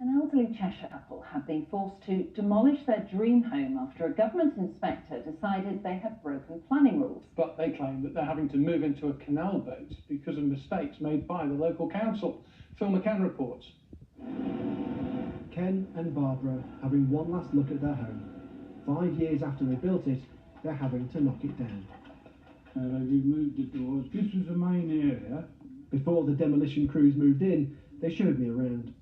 An elderly Cheshire couple have been forced to demolish their dream home after a government inspector decided they had broken planning rules. But they claim that they're having to move into a canal boat because of mistakes made by the local council. Phil McCann reports. Ken and Barbara having one last look at their home. 5 years after they built it, they're having to knock it down. They removed the doors. This was the main area. Before the demolition crews moved in, they showed me around.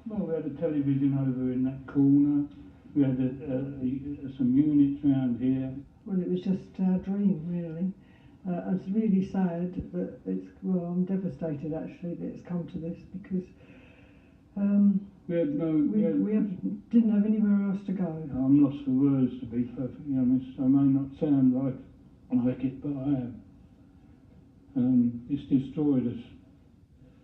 Well, we had a television over in that corner. We had some units around here. Well, it was just our dream, really. It's really sad that I'm devastated actually that it's come to this, because we didn't have anywhere else to go. I'm lost for words, to be perfectly honest. I may not sound like it, but I am. It's destroyed us.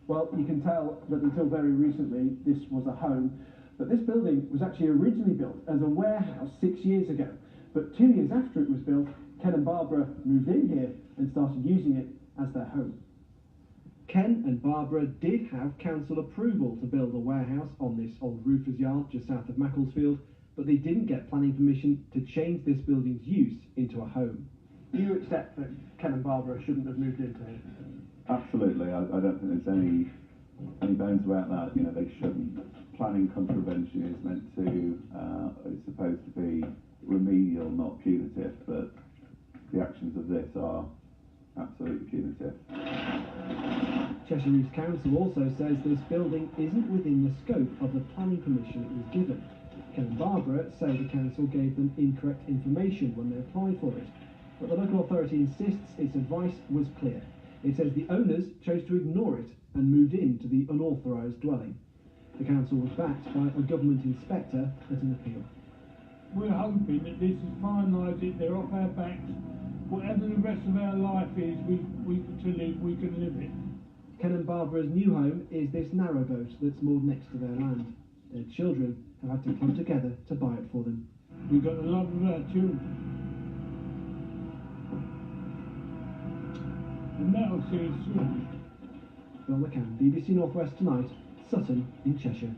Well, you can tell that until very recently this was a home, but this building was actually originally built as a warehouse 6 years ago. But 2 years after it was built, Ken and Barbara moved in here and started using it as their home. Ken and Barbara did have council approval to build a warehouse on this old roofer's yard just south of Macclesfield, but they didn't get planning permission to change this building's use into a home. Do you accept that Ken and Barbara shouldn't have moved into it? Absolutely. I don't think there's any bones about that. You know, they shouldn't. Planning contravention is meant to, it's supposed to be remedial, not punitive, but the actions of this are absolutely punitive. Cheshire East Council also says this building isn't within the scope of the planning permission it was given. Ken and Barbara say the council gave them incorrect information when they applied for it, but the local authority insists its advice was clear. It says the owners chose to ignore it and moved into the unauthorised dwelling. The council was backed by a government inspector at an appeal. We're hoping that this is finalised, it, they're off our backs. Whatever the rest of our life is, we can live it. Ken and Barbara's new home is this narrow boat that's moored next to their land. Their children have had to come together to buy it for them. We've got the love of our children. And that'll see us through. Phil McCann, BBC North West Tonight, Sutton in Cheshire.